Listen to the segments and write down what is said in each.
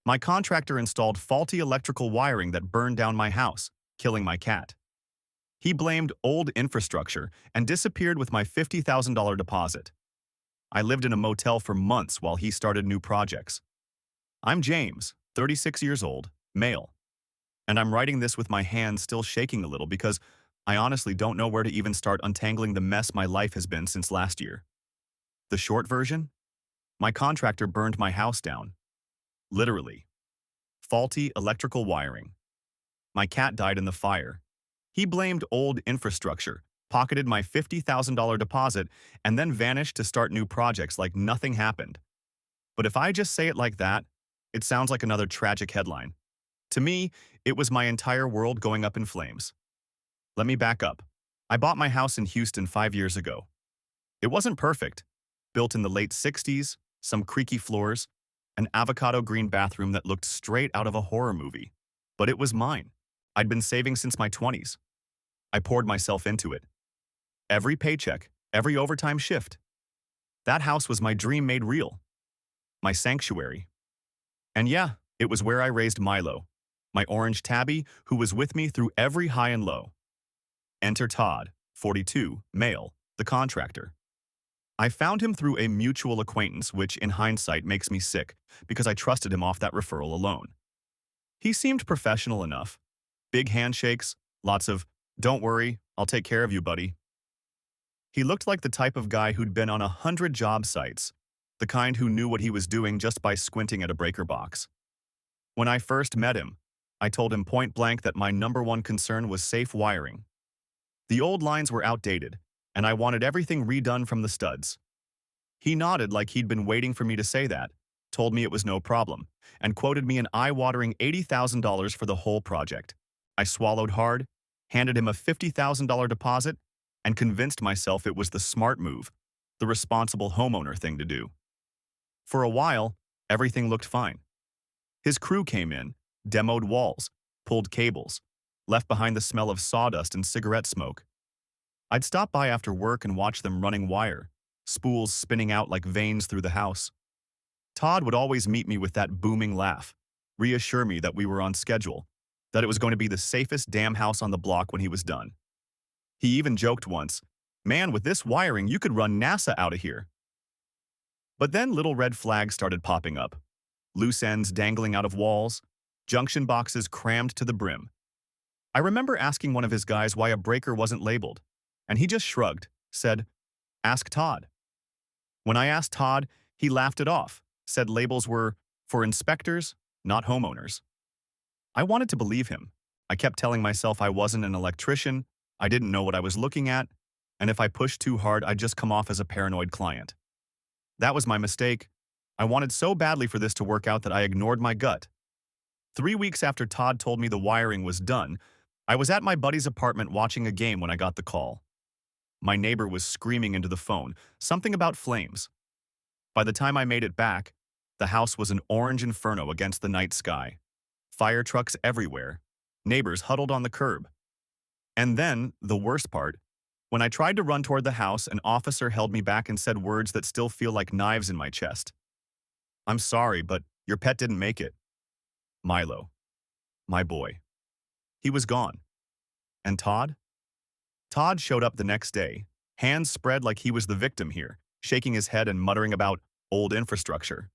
My contractor installed faulty electrical wiring that burned down my house, killing my cat. He blamed old infrastructure and disappeared with my $50,000 deposit. I lived in a motel for months while he started new projects. I'm James, 36 years old, male, and I'm writing this with my hands still shaking a little because I honestly don't know where to even start untangling the mess my life has been since last year. The short version? My contractor burned my house down. Literally. Faulty electrical wiring. My cat died in the fire. He blamed old infrastructure, pocketed my $50,000 deposit, and then vanished to start new projects like nothing happened. But if I just say it like that, it sounds like another tragic headline. To me, it was my entire world going up in flames. Let me back up. I bought my house in Houston 5 years ago. It wasn't perfect. Built in the late 60s, some creaky floors, an avocado green bathroom that looked straight out of a horror movie. But it was mine. I'd been saving since my 20s. I poured myself into it. Every paycheck, every overtime shift. That house was my dream made real. My sanctuary. And yeah, it was where I raised Milo, my orange tabby who was with me through every high and low. Enter Todd, 42, male, the contractor. I found him through a mutual acquaintance, which in hindsight makes me sick because I trusted him off that referral alone. He seemed professional enough. Big handshakes, lots of, "Don't worry, I'll take care of you, buddy." He looked like the type of guy who'd been on 100 job sites, the kind who knew what he was doing just by squinting at a breaker box. When I first met him, I told him point blank that my number one concern was safe wiring. The old lines were outdated, and I wanted everything redone from the studs. He nodded like he'd been waiting for me to say that, told me it was no problem, and quoted me an eye-watering $80,000 for the whole project. I swallowed hard, handed him a $50,000 deposit, and convinced myself it was the smart move, the responsible homeowner thing to do. For a while, everything looked fine. His crew came in, demoed walls, pulled cables, left behind the smell of sawdust and cigarette smoke. I'd stop by after work and watch them running wire, spools spinning out like veins through the house. Todd would always meet me with that booming laugh, reassure me that we were on schedule, that it was going to be the safest damn house on the block when he was done. He even joked once, "Man, with this wiring, you could run NASA out of here." But then little red flags started popping up. Loose ends dangling out of walls, junction boxes crammed to the brim. I remember asking one of his guys why a breaker wasn't labeled, and he just shrugged, said, "Ask Todd." When I asked Todd, he laughed it off, said labels were for inspectors, not homeowners. I wanted to believe him. I kept telling myself I wasn't an electrician, I didn't know what I was looking at, and if I pushed too hard, I'd just come off as a paranoid client. That was my mistake. I wanted so badly for this to work out that I ignored my gut. 3 weeks after Todd told me the wiring was done, I was at my buddy's apartment watching a game when I got the call. My neighbor was screaming into the phone, something about flames. By the time I made it back, the house was an orange inferno against the night sky. Fire trucks everywhere. Neighbors huddled on the curb. And then, the worst part, when I tried to run toward the house, an officer held me back and said words that still feel like knives in my chest. "I'm sorry, but your pet didn't make it." Milo. My boy. He was gone. And Todd? Todd showed up the next day, hands spread like he was the victim here, shaking his head and muttering about old infrastructure.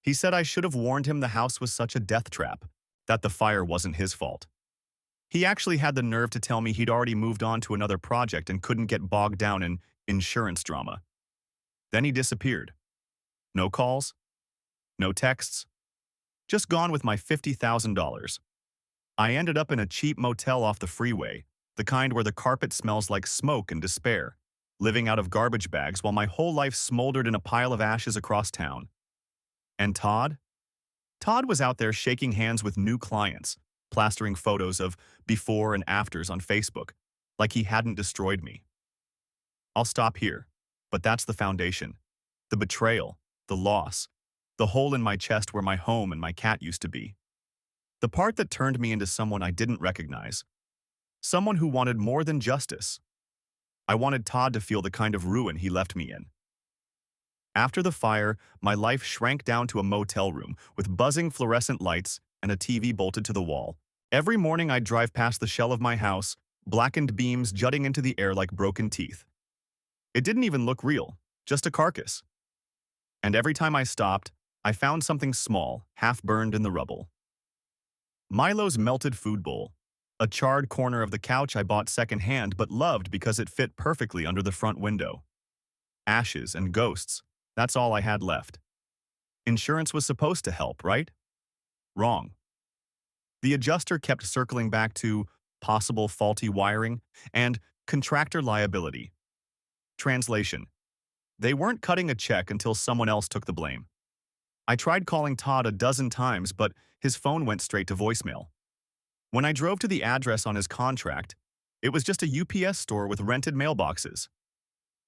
He said I should have warned him the house was such a death trap, that the fire wasn't his fault. He actually had the nerve to tell me he'd already moved on to another project and couldn't get bogged down in insurance drama. Then he disappeared. No calls, no texts, just gone with my $50,000. I ended up in a cheap motel off the freeway, the kind where the carpet smells like smoke and despair, living out of garbage bags while my whole life smoldered in a pile of ashes across town. And Todd? Todd was out there shaking hands with new clients, plastering photos of before and afters on Facebook, like he hadn't destroyed me. I'll stop here, but that's the foundation. The betrayal, the loss, the hole in my chest where my home and my cat used to be. The part that turned me into someone I didn't recognize. Someone who wanted more than justice. I wanted Todd to feel the kind of ruin he left me in. After the fire, my life shrank down to a motel room with buzzing fluorescent lights and a TV bolted to the wall. Every morning I'd drive past the shell of my house, blackened beams jutting into the air like broken teeth. It didn't even look real, just a carcass. And every time I stopped, I found something small, half-burned in the rubble. Milo's melted food bowl, a charred corner of the couch I bought secondhand but loved because it fit perfectly under the front window. Ashes and ghosts, that's all I had left. Insurance was supposed to help, right? Wrong. The adjuster kept circling back to possible faulty wiring and contractor liability. Translation: they weren't cutting a check until someone else took the blame. I tried calling Todd a dozen times, but his phone went straight to voicemail. When I drove to the address on his contract, it was just a UPS store with rented mailboxes.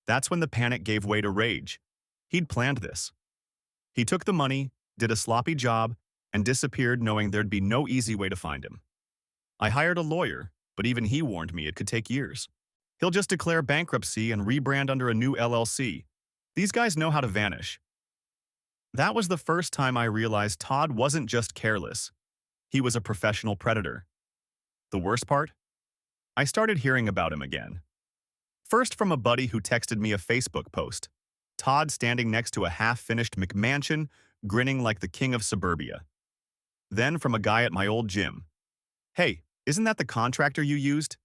That's when the panic gave way to rage. He'd planned this. He took the money, did a sloppy job, and disappeared knowing there'd be no easy way to find him. I hired a lawyer, but even he warned me it could take years. He'll just declare bankruptcy and rebrand under a new LLC. These guys know how to vanish. That was the first time I realized Todd wasn't just careless. He was a professional predator. The worst part? I started hearing about him again. First from a buddy who texted me a Facebook post. Todd standing next to a half-finished McMansion, grinning like the king of suburbia. Then from a guy at my old gym. Hey, isn't that the contractor you used?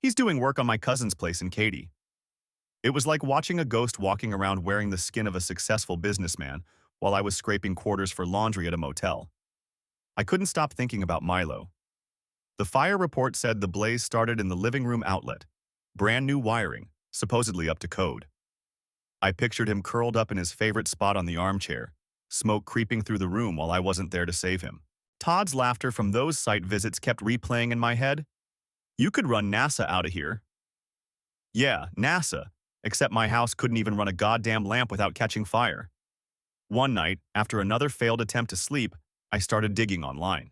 He's doing work on my cousin's place in Katy. It was like watching a ghost walking around wearing the skin of a successful businessman while I was scraping quarters for laundry at a motel. I couldn't stop thinking about Milo. The fire report said the blaze started in the living room outlet. Brand new wiring, supposedly up to code. I pictured him curled up in his favorite spot on the armchair, smoke creeping through the room while I wasn't there to save him. Todd's laughter from those site visits kept replaying in my head. You could run NASA out of here. Yeah, NASA, except my house couldn't even run a goddamn lamp without catching fire. One night, after another failed attempt to sleep, I started digging online.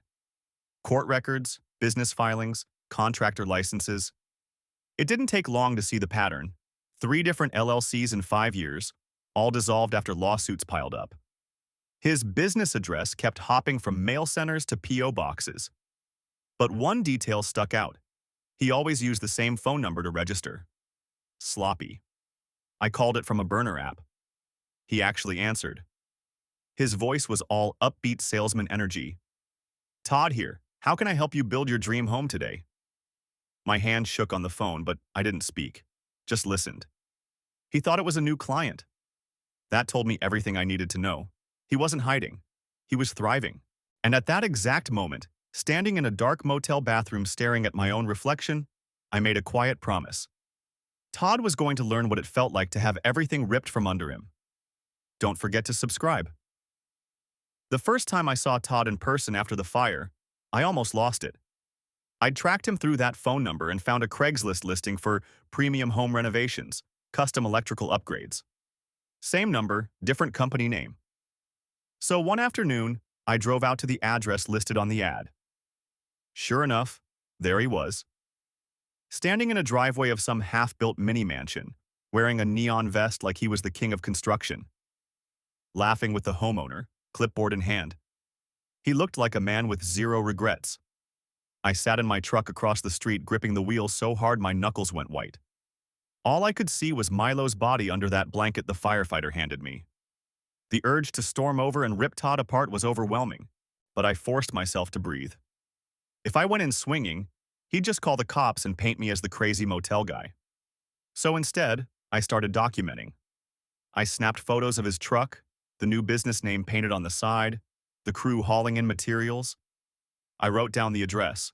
Court records, business filings, contractor licenses. It didn't take long to see the pattern. 3 different LLCs in 5 years, all dissolved after lawsuits piled up. His business address kept hopping from mail centers to P.O. boxes. But one detail stuck out. He always used the same phone number to register. Sloppy. I called it from a burner app. He actually answered. His voice was all upbeat salesman energy. Todd here. How can I help you build your dream home today? My hand shook on the phone, but I didn't speak. Just listened. He thought it was a new client. That told me everything I needed to know. He wasn't hiding. He was thriving. And at that exact moment, standing in a dark motel bathroom staring at my own reflection, I made a quiet promise. Todd was going to learn what it felt like to have everything ripped from under him. Don't forget to subscribe. The first time I saw Todd in person after the fire, I almost lost it. I'd tracked him through that phone number and found a Craigslist listing for premium home renovations, custom electrical upgrades. Same number, different company name. So one afternoon, I drove out to the address listed on the ad. Sure enough, there he was. Standing in a driveway of some half-built mini-mansion, wearing a neon vest like he was the king of construction. Laughing with the homeowner, clipboard in hand. He looked like a man with zero regrets. I sat in my truck across the street gripping the wheel so hard my knuckles went white. All I could see was Milo's body under that blanket the firefighter handed me. The urge to storm over and rip Todd apart was overwhelming, but I forced myself to breathe. If I went in swinging, he'd just call the cops and paint me as the crazy motel guy. So instead, I started documenting. I snapped photos of his truck, the new business name painted on the side, the crew hauling in materials. I wrote down the address.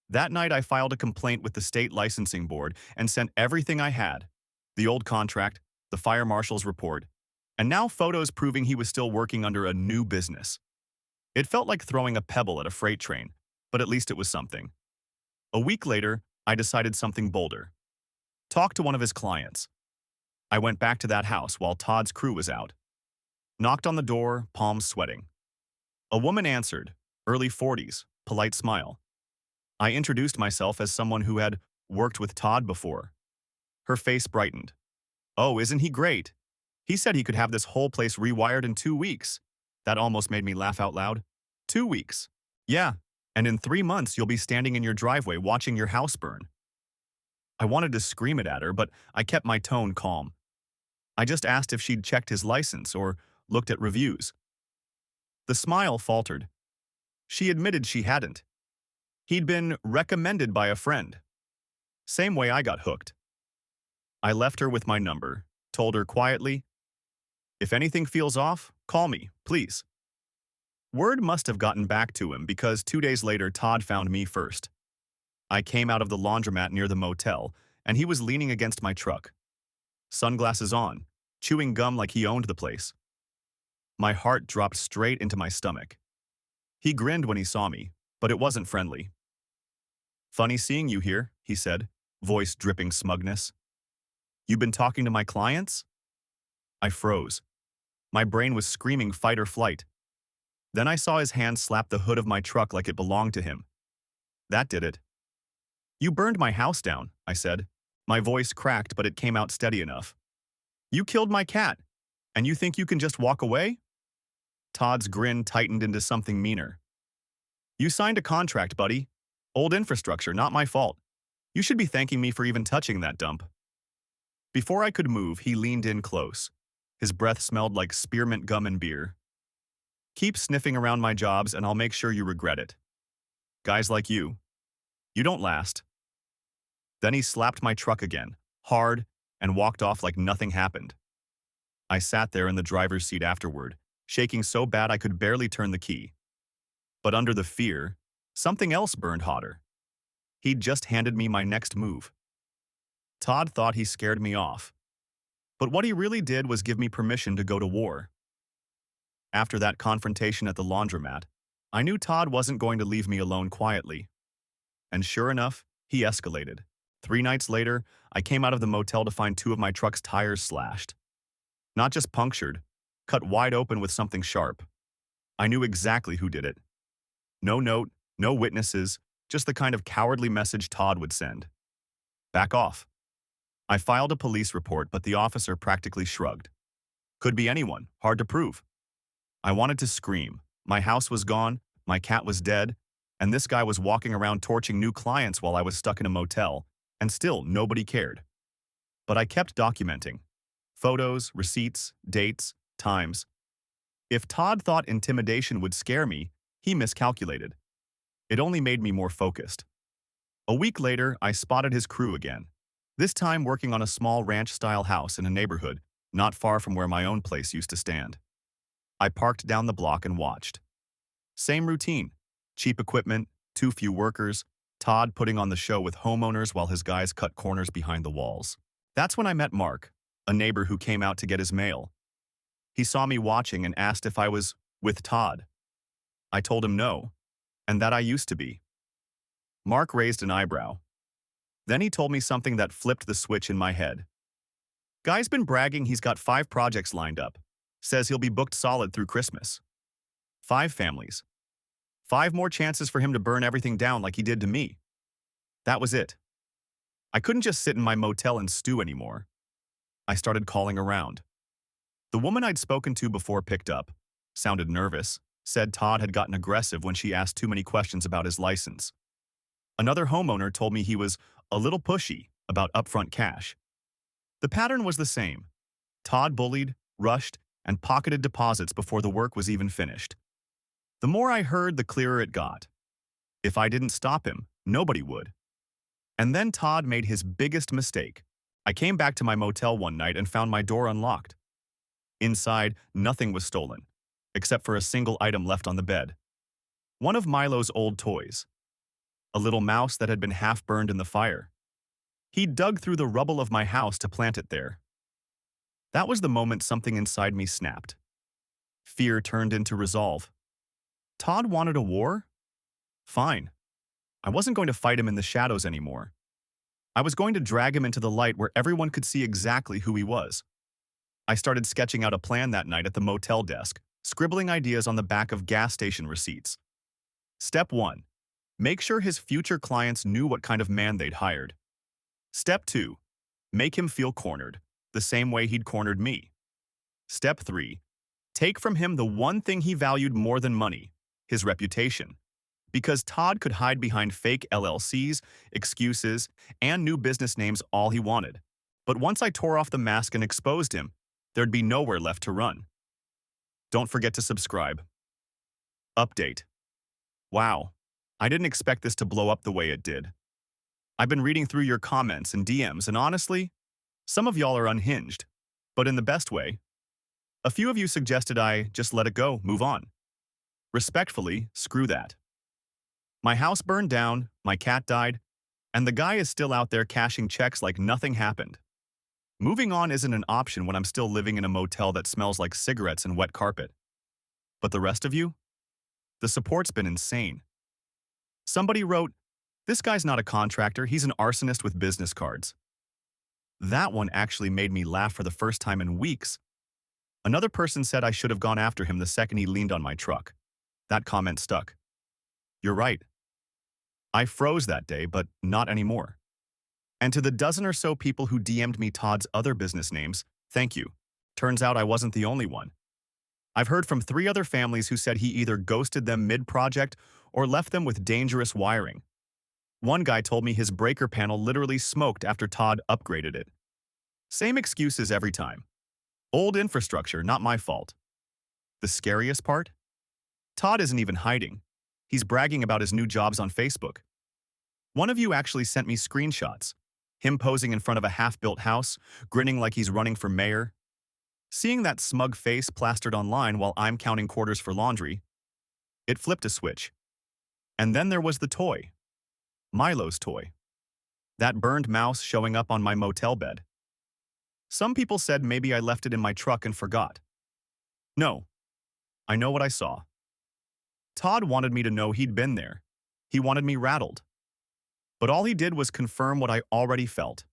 That night I filed a complaint with the state licensing board and sent everything I had, the old contract, the fire marshal's report, and now photos proving he was still working under a new business. It felt like throwing a pebble at a freight train, but at least it was something. A week later, I decided something bolder. Talk to one of his clients. I went back to that house while Todd's crew was out. Knocked on the door, palms sweating. A woman answered, early 40s, polite smile. I introduced myself as someone who had worked with Todd before. Her face brightened. Oh, isn't he great? He said he could have this whole place rewired in 2 weeks. That almost made me laugh out loud. 2 weeks. Yeah, and in 3 months you'll be standing in your driveway watching your house burn. I wanted to scream it at her, but I kept my tone calm. I just asked if she'd checked his license or looked at reviews. The smile faltered. She admitted she hadn't. He'd been recommended by a friend. Same way I got hooked. I left her with my number, told her quietly, "If anything feels off, call me, please." Word must have gotten back to him because 2 days later Todd found me first. I came out of the laundromat near the motel, and he was leaning against my truck. Sunglasses on, chewing gum like he owned the place. My heart dropped straight into my stomach. He grinned when he saw me, but it wasn't friendly. "Funny seeing you here," he said, voice dripping smugness. "You been talking to my clients?" I froze. My brain was screaming fight or flight. Then I saw his hand slap the hood of my truck like it belonged to him. That did it. "You burned my house down," I said. My voice cracked, but it came out steady enough. "You killed my cat, and you think you can just walk away?" Todd's grin tightened into something meaner. "You signed a contract, buddy. Old infrastructure, not my fault. You should be thanking me for even touching that dump." Before I could move, he leaned in close. His breath smelled like spearmint gum and beer. "Keep sniffing around my jobs and I'll make sure you regret it. Guys like you don't last." Then he slapped my truck again, hard, and walked off like nothing happened. I sat there in the driver's seat afterward, shaking so bad I could barely turn the key. But under the fear, something else burned hotter. He'd just handed me my next move. Todd thought he scared me off. But what he really did was give me permission to go to war. After that confrontation at the laundromat, I knew Todd wasn't going to leave me alone quietly. And sure enough, he escalated. 3 nights later, I came out of the motel to find 2 of my truck's tires slashed. Not just punctured, cut wide open with something sharp. I knew exactly who did it. No note, no witnesses, just the kind of cowardly message Todd would send. "Back off." I filed a police report, but the officer practically shrugged. "Could be anyone, hard to prove." I wanted to scream. My house was gone, my cat was dead, and this guy was walking around torching new clients while I was stuck in a motel, and still nobody cared. But I kept documenting. Photos, receipts, dates, times. If Todd thought intimidation would scare me, he miscalculated. It only made me more focused. A week later, I spotted his crew again, this time working on a small ranch-style house in a neighborhood not far from where my own place used to stand. I parked down the block and watched. Same routine. Cheap equipment, too few workers, Todd putting on the show with homeowners while his guys cut corners behind the walls. That's when I met Mark, a neighbor who came out to get his mail. He saw me watching and asked if I was with Todd. I told him no, and that I used to be. Mark raised an eyebrow. Then he told me something that flipped the switch in my head. "Guy's been bragging he's got 5 projects lined up. Says he'll be booked solid through Christmas. 5 families. 5 more chances for him to burn everything down like he did to me." That was it. I couldn't just sit in my motel and stew anymore. I started calling around. The woman I'd spoken to before picked up, sounded nervous, said Todd had gotten aggressive when she asked too many questions about his license. Another homeowner told me he was a little pushy about upfront cash. The pattern was the same. Todd bullied, rushed, and pocketed deposits before the work was even finished. The more I heard, the clearer it got. If I didn't stop him, nobody would. And then Todd made his biggest mistake. I came back to my motel one night and found my door unlocked. Inside, nothing was stolen, except for a single item left on the bed. One of Milo's old toys. A little mouse that had been half burned in the fire. He dug through the rubble of my house to plant it there. That was the moment something inside me snapped. Fear turned into resolve. Todd wanted a war? Fine. I wasn't going to fight him in the shadows anymore. I was going to drag him into the light where everyone could see exactly who he was. I started sketching out a plan that night at the motel desk, scribbling ideas on the back of gas station receipts. Step 1. Make sure his future clients knew what kind of man they'd hired. Step 2. Make him feel cornered, the same way he'd cornered me. Step 3. Take from him the one thing he valued more than money, his reputation. Because Todd could hide behind fake LLCs, excuses, and new business names all he wanted. But once I tore off the mask and exposed him, there'd be nowhere left to run. Don't forget to subscribe. Update. Wow, I didn't expect this to blow up the way it did. I've been reading through your comments and DMs, and honestly, some of y'all are unhinged, but in the best way. A few of you suggested I just let it go, move on. Respectfully, screw that. My house burned down, my cat died, and the guy is still out there cashing checks like nothing happened. Moving on isn't an option when I'm still living in a motel that smells like cigarettes and wet carpet. But the rest of you? The support's been insane. Somebody wrote, "This guy's not a contractor, he's an arsonist with business cards." That one actually made me laugh for the first time in weeks. Another person said I should have gone after him the second he leaned on my truck. That comment stuck. You're right. I froze that day, but not anymore. And to the dozen or so people who DM'd me Todd's other business names, thank you. Turns out I wasn't the only one. I've heard from 3 other families who said he either ghosted them mid-project or left them with dangerous wiring. One guy told me his breaker panel literally smoked after Todd upgraded it. Same excuses every time. Old infrastructure, not my fault. The scariest part? Todd isn't even hiding. He's bragging about his new jobs on Facebook. One of you actually sent me screenshots. Him posing in front of a half-built house, grinning like he's running for mayor. Seeing that smug face plastered online while I'm counting quarters for laundry, it flipped a switch. And then there was the toy. Milo's toy. That burned mouse showing up on my motel bed. Some people said maybe I left it in my truck and forgot. No. I know what I saw. Todd wanted me to know he'd been there. He wanted me rattled. But all he did was confirm what I already felt.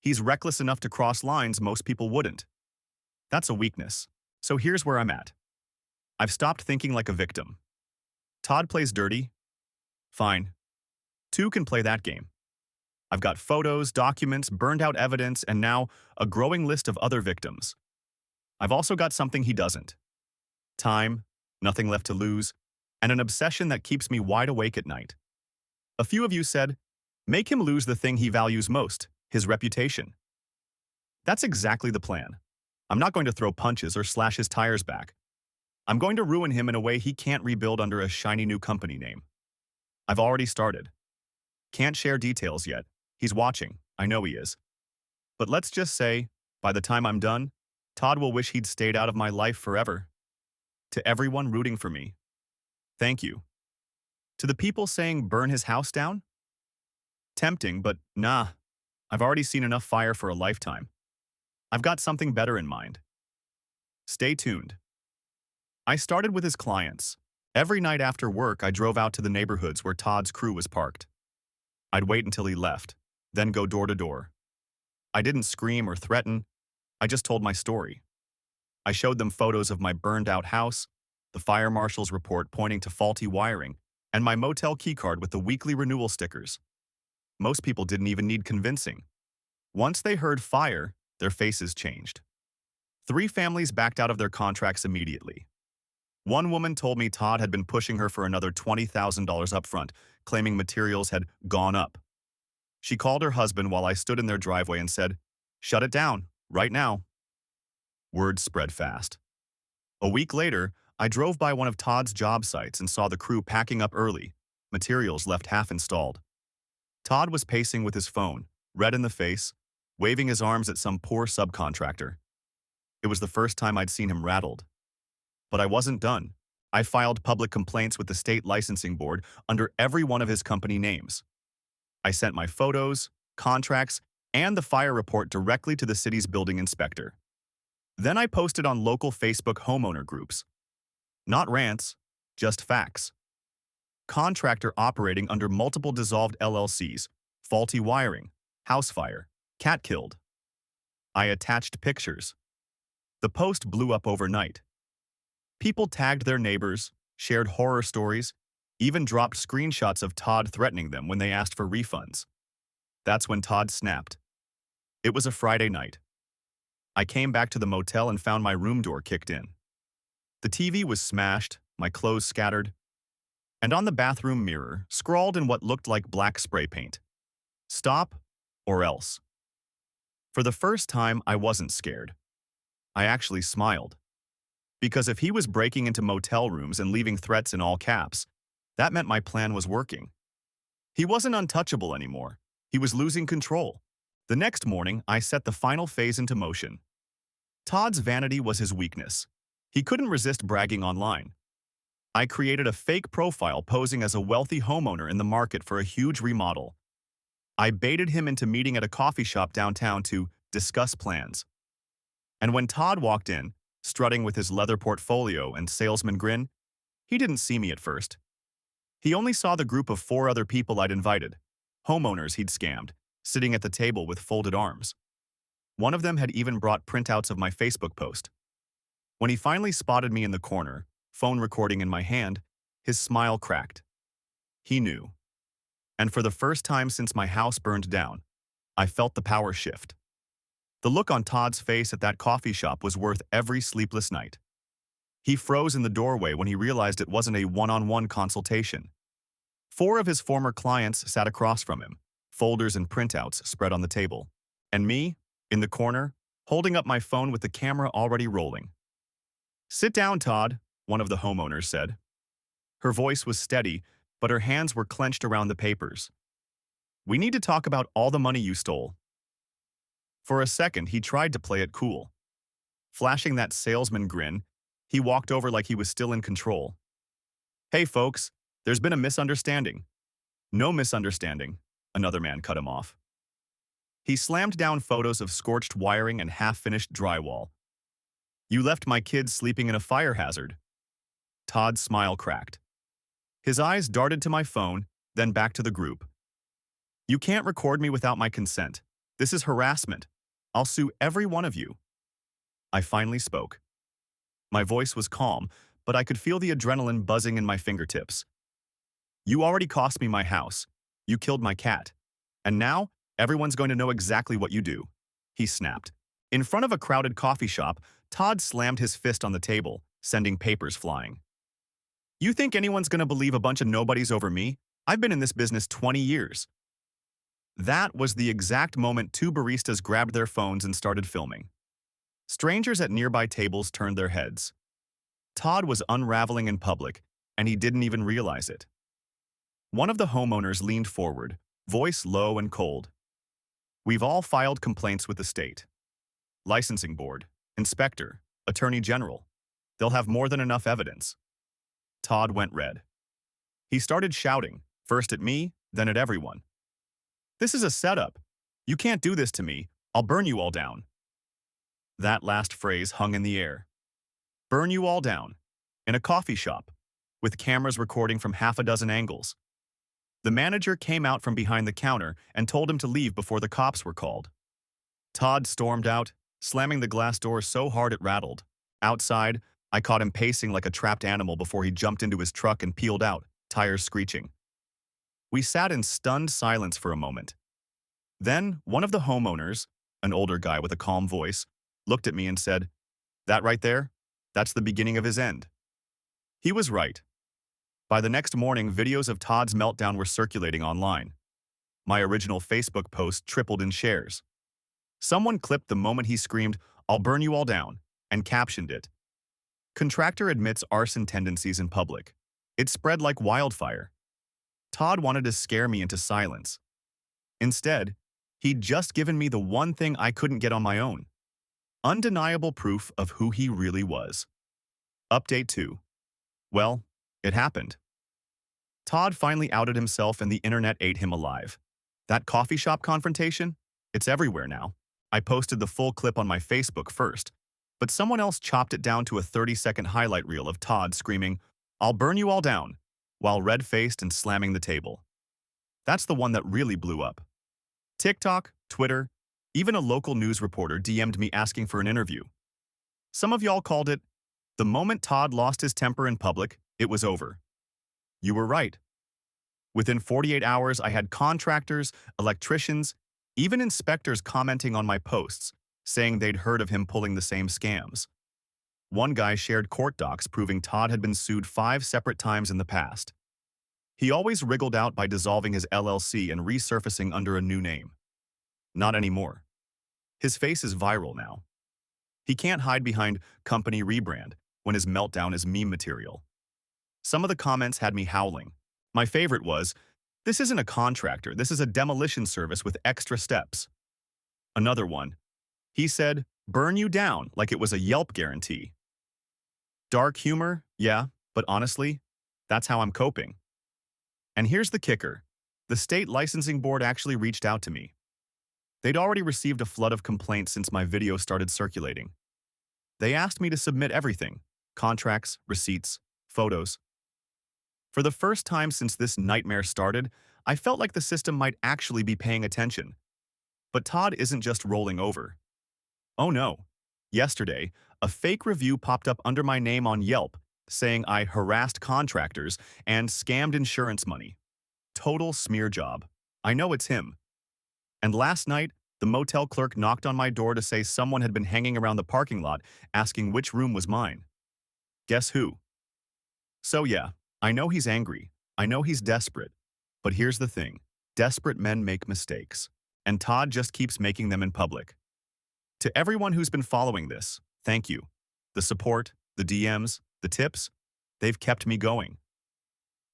He's reckless enough to cross lines most people wouldn't. That's a weakness. So here's where I'm at. I've stopped thinking like a victim. Todd plays dirty? Fine. 2 can play that game. I've got photos, documents, burned out evidence, and now a growing list of other victims. I've also got something he doesn't. Time, nothing left to lose, and an obsession that keeps me wide awake at night. A few of you said, make him lose the thing he values most, his reputation. That's exactly the plan. I'm not going to throw punches or slash his tires back. I'm going to ruin him in a way he can't rebuild under a shiny new company name. I've already started. Can't share details yet. He's watching. I know he is. But let's just say, by the time I'm done, Todd will wish he'd stayed out of my life forever. To everyone rooting for me, thank you. To the people saying burn his house down? Tempting, but nah. I've already seen enough fire for a lifetime. I've got something better in mind. Stay tuned. I started with his clients. Every night after work, I drove out to the neighborhoods where Todd's crew was parked. I'd wait until he left, then go door to door. I didn't scream or threaten. I just told my story. I showed them photos of my burned-out house, the fire marshal's report pointing to faulty wiring, and my motel keycard with the weekly renewal stickers. Most people didn't even need convincing. Once they heard fire, their faces changed. 3 families backed out of their contracts immediately. One woman told me Todd had been pushing her for another $20,000 upfront, claiming materials had gone up. She called her husband while I stood in their driveway and said, "Shut it down, right now." Word spread fast. A week later, I drove by one of Todd's job sites and saw the crew packing up early, materials left half installed. Todd was pacing with his phone, red in the face, waving his arms at some poor subcontractor. It was the first time I'd seen him rattled. But I wasn't done. I filed public complaints with the state licensing board under every one of his company names. I sent my photos, contracts, and the fire report directly to the city's building inspector. Then I posted on local Facebook homeowner groups. Not rants, just facts. Contractor operating under multiple dissolved LLCs, faulty wiring, house fire, cat killed. I attached pictures. The post blew up overnight. People tagged their neighbors, shared horror stories, even dropped screenshots of Todd threatening them when they asked for refunds. That's when Todd snapped. It was a Friday night. I came back to the motel and found my room door kicked in. The TV was smashed, my clothes scattered, and on the bathroom mirror, scrawled in what looked like black spray paint, "Stop or else." For the first time, I wasn't scared. I actually smiled. Because if he was breaking into motel rooms and leaving threats in all caps, that meant my plan was working. He wasn't untouchable anymore. He was losing control. The next morning, I set the final phase into motion. Todd's vanity was his weakness. He couldn't resist bragging online. I created a fake profile posing as a wealthy homeowner in the market for a huge remodel. I baited him into meeting at a coffee shop downtown to discuss plans. And when Todd walked in, strutting with his leather portfolio and salesman grin, he didn't see me at first. He only saw the group of 4 other people I'd invited, homeowners he'd scammed, sitting at the table with folded arms. One of them had even brought printouts of my Facebook post. When he finally spotted me in the corner, phone recording in my hand, his smile cracked. He knew. And for the first time since my house burned down, I felt the power shift. The look on Todd's face at that coffee shop was worth every sleepless night. He froze in the doorway when he realized it wasn't a one-on-one consultation. 4 of his former clients sat across from him, folders and printouts spread on the table. And me, in the corner, holding up my phone with the camera already rolling. "Sit down, Todd," one of the homeowners said. Her voice was steady, but her hands were clenched around the papers. "We need to talk about all the money you stole." For a second, he tried to play it cool. Flashing that salesman grin, he walked over like he was still in control. "Hey folks, there's been a misunderstanding." "No misunderstanding," another man cut him off. He slammed down photos of scorched wiring and half-finished drywall. "You left my kids sleeping in a fire hazard." Todd's smile cracked. His eyes darted to my phone, then back to the group. "You can't record me without my consent. This is harassment. I'll sue every one of you." I finally spoke. My voice was calm, but I could feel the adrenaline buzzing in my fingertips. "You already cost me my house. You killed my cat. And now, everyone's going to know exactly what you do," he snapped. In front of a crowded coffee shop, Todd slammed his fist on the table, sending papers flying. "You think anyone's going to believe a bunch of nobodies over me? I've been in this business 20 years. That was the exact moment 2 baristas grabbed their phones and started filming. Strangers at nearby tables turned their heads. Todd was unraveling in public, and he didn't even realize it. One of the homeowners leaned forward, voice low and cold. "We've all filed complaints with the state. Licensing board, inspector, attorney general. They'll have more than enough evidence." Todd went red. He started shouting, first at me, then at everyone. "This is a setup. You can't do this to me. I'll burn you all down." That last phrase hung in the air. Burn you all down. In a coffee shop, with cameras recording from half a dozen angles. The manager came out from behind the counter and told him to leave before the cops were called. Todd stormed out, slamming the glass door so hard it rattled. Outside, I caught him pacing like a trapped animal before he jumped into his truck and peeled out, tires screeching. We sat in stunned silence for a moment. Then, one of the homeowners, an older guy with a calm voice, looked at me and said, "That right there? That's the beginning of his end." He was right. By the next morning, videos of Todd's meltdown were circulating online. My original Facebook post tripled in shares. Someone clipped the moment he screamed, "I'll burn you all down," and captioned it, "Contractor admits arson tendencies in public." It spread like wildfire. Todd wanted to scare me into silence. Instead, he'd just given me the one thing I couldn't get on my own. Undeniable proof of who he really was. Update 2. Well, it happened. Todd finally outed himself and the internet ate him alive. That coffee shop confrontation? It's everywhere now. I posted the full clip on my Facebook first, but someone else chopped it down to a 30-second highlight reel of Todd screaming, "I'll burn you all down," while red-faced and slamming the table. That's the one that really blew up. TikTok, Twitter, even a local news reporter DM'd me asking for an interview. Some of y'all called it, "The moment Todd lost his temper in public, it was over." You were right. Within 48 hours, I had contractors, electricians, even inspectors commenting on my posts, saying they'd heard of him pulling the same scams. One guy shared court docs proving Todd had been sued 5 separate times in the past. He always wriggled out by dissolving his LLC and resurfacing under a new name. Not anymore. His face is viral now. He can't hide behind company rebrand when his meltdown is meme material. Some of the comments had me howling. My favorite was, "This isn't a contractor, this is a demolition service with extra steps." Another one, he said, "Burn you down," like it was a Yelp guarantee. Dark humor, yeah, but honestly, that's how I'm coping. And here's the kicker. The state licensing board actually reached out to me. They'd already received a flood of complaints since my video started circulating. They asked me to submit everything: contracts, receipts, photos. For the first time since this nightmare started, I felt like the system might actually be paying attention. But Todd isn't just rolling over. Oh no. Yesterday, a fake review popped up under my name on Yelp saying I harassed contractors and scammed insurance money. Total smear job. I know it's him. And last night, the motel clerk knocked on my door to say someone had been hanging around the parking lot asking which room was mine. Guess who? So yeah, I know he's angry. I know he's desperate. But here's the thing. Desperate men make mistakes. And Todd just keeps making them in public. To everyone who's been following this, thank you. The support, the DMs, the tips, they've kept me going.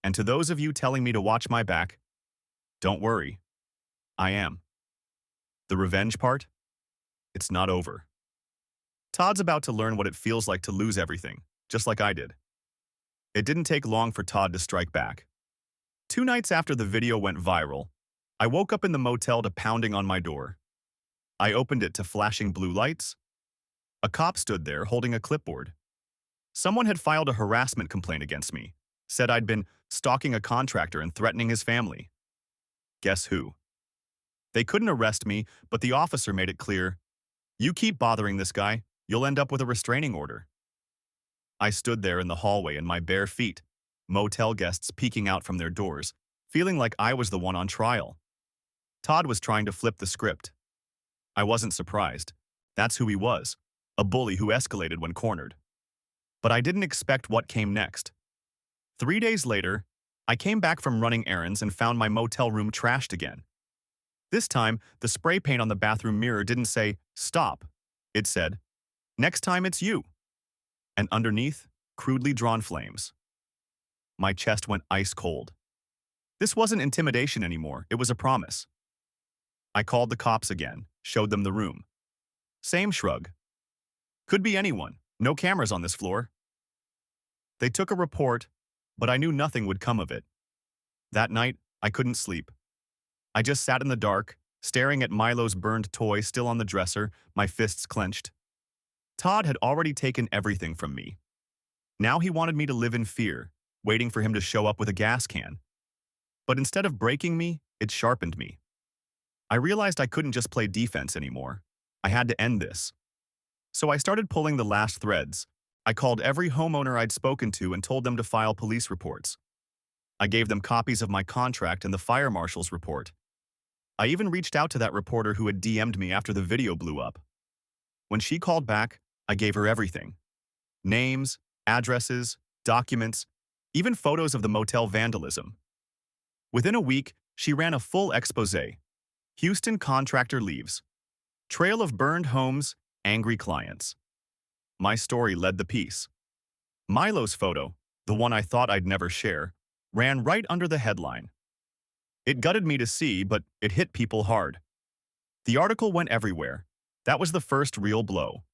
And to those of you telling me to watch my back, don't worry. I am. The revenge part? It's not over. Todd's about to learn what it feels like to lose everything, just like I did. It didn't take long for Todd to strike back. 2 nights after the video went viral, I woke up in the motel to pounding on my door. I opened it to flashing blue lights. A cop stood there holding a clipboard. Someone had filed a harassment complaint against me, said I'd been stalking a contractor and threatening his family. Guess who? They couldn't arrest me, but the officer made it clear, "You keep bothering this guy, you'll end up with a restraining order." I stood there in the hallway in my bare feet, motel guests peeking out from their doors, feeling like I was the one on trial. Todd was trying to flip the script. I wasn't surprised. That's who he was, a bully who escalated when cornered. But I didn't expect what came next. 3 days later, I came back from running errands and found my motel room trashed again. This time, the spray paint on the bathroom mirror didn't say, "Stop." It said, "Next time it's you." And underneath, crudely drawn flames. My chest went ice cold. This wasn't intimidation anymore, it was a promise. I called the cops again, showed them the room. Same shrug. Could be anyone, no cameras on this floor. They took a report, but I knew nothing would come of it. That night, I couldn't sleep. I just sat in the dark, staring at Milo's burned toy still on the dresser, my fists clenched. Todd had already taken everything from me. Now he wanted me to live in fear, waiting for him to show up with a gas can. But instead of breaking me, it sharpened me. I realized I couldn't just play defense anymore. I had to end this. So I started pulling the last threads. I called every homeowner I'd spoken to and told them to file police reports. I gave them copies of my contract and the fire marshal's report. I even reached out to that reporter who had DM'd me after the video blew up. When she called back, I gave her everything. Names, addresses, documents, even photos of the motel vandalism. Within a week, she ran a full exposé. Houston contractor leaves. Trail of burned homes, angry clients. My story led the piece. Milo's photo, the one I thought I'd never share, ran right under the headline. It gutted me to see, but it hit people hard. The article went everywhere. That was the first real blow.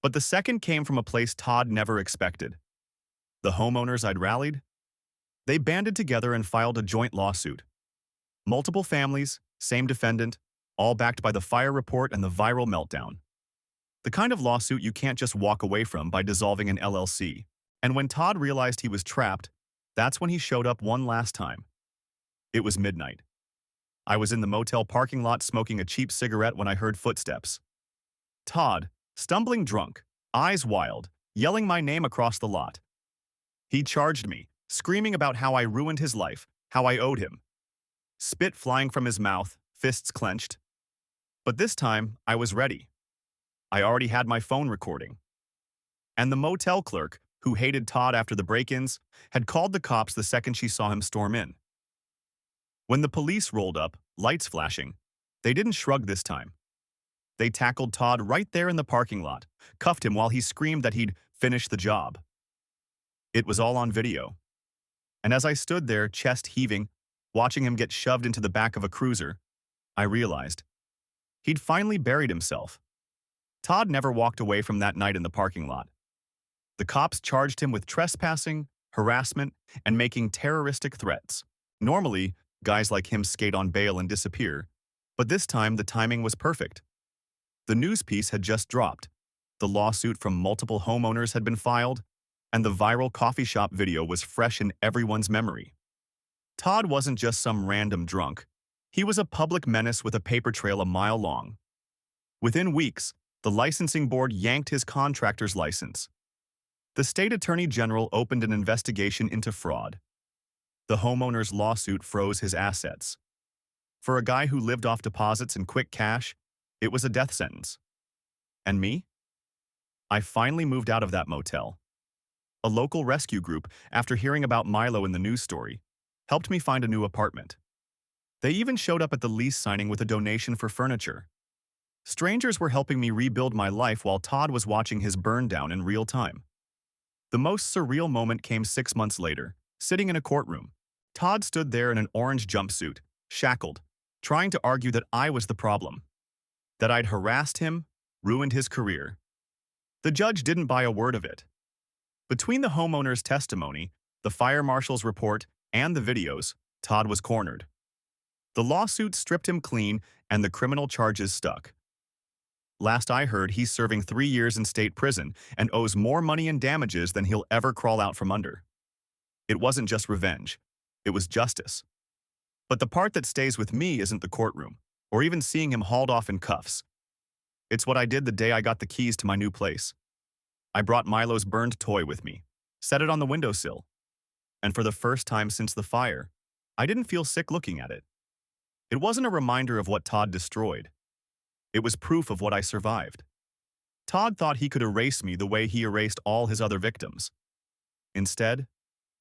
But the second came from a place Todd never expected. The homeowners I'd rallied? They banded together and filed a joint lawsuit. Multiple families, same defendant, all backed by the fire report and the viral meltdown. The kind of lawsuit you can't just walk away from by dissolving an LLC. And when Todd realized he was trapped, that's when he showed up one last time. It was midnight. I was in the motel parking lot smoking a cheap cigarette when I heard footsteps. Todd, stumbling drunk, eyes wild, yelling my name across the lot. He charged me, screaming about how I ruined his life, how I owed him. Spit flying from his mouth, fists clenched. But this time, I was ready. I already had my phone recording. And the motel clerk, who hated Todd after the break-ins, had called the cops the second she saw him storm in. When the police rolled up, lights flashing, they didn't shrug this time. They tackled Todd right there in the parking lot, cuffed him while he screamed that he'd finished the job. It was all on video. And as I stood there, chest heaving, watching him get shoved into the back of a cruiser, I realized he'd finally buried himself. Todd never walked away from that night in the parking lot. The cops charged him with trespassing, harassment, and making terroristic threats. Normally, guys like him skate on bail and disappear, but this time the timing was perfect. The news piece had just dropped. The lawsuit from multiple homeowners had been filed, and the viral coffee shop video was fresh in everyone's memory. Todd wasn't just some random drunk. He was a public menace with a paper trail a mile long. Within weeks, the licensing board yanked his contractor's license. The state attorney general opened an investigation into fraud. The homeowner's lawsuit froze his assets. For a guy who lived off deposits and quick cash, it was a death sentence. And me? I finally moved out of that motel. A local rescue group, after hearing about Milo in the news story, helped me find a new apartment. They even showed up at the lease signing with a donation for furniture. Strangers were helping me rebuild my life while Todd was watching his burn down in real time. The most surreal moment came 6 months later, sitting in a courtroom. Todd stood there in an orange jumpsuit, shackled, trying to argue that I was the problem, that I'd harassed him, ruined his career. The judge didn't buy a word of it. Between the homeowner's testimony, the fire marshal's report, and the videos, Todd was cornered. The lawsuit stripped him clean, and the criminal charges stuck. Last I heard, he's serving 3 years in state prison and owes more money in damages than he'll ever crawl out from under. It wasn't just revenge. It was justice. But the part that stays with me isn't the courtroom, or even seeing him hauled off in cuffs. It's what I did the day I got the keys to my new place. I brought Milo's burned toy with me, set it on the windowsill, and for the first time since the fire, I didn't feel sick looking at it. It wasn't a reminder of what Todd destroyed. It was proof of what I survived. Todd thought he could erase me the way he erased all his other victims. Instead,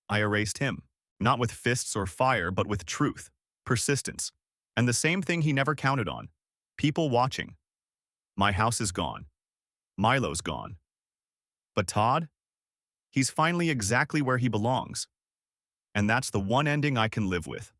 I erased him, not with fists or fire, but with truth, persistence, and the same thing he never counted on: people watching. My house is gone. Milo's gone. But Todd? He's finally exactly where he belongs. And that's the one ending I can live with.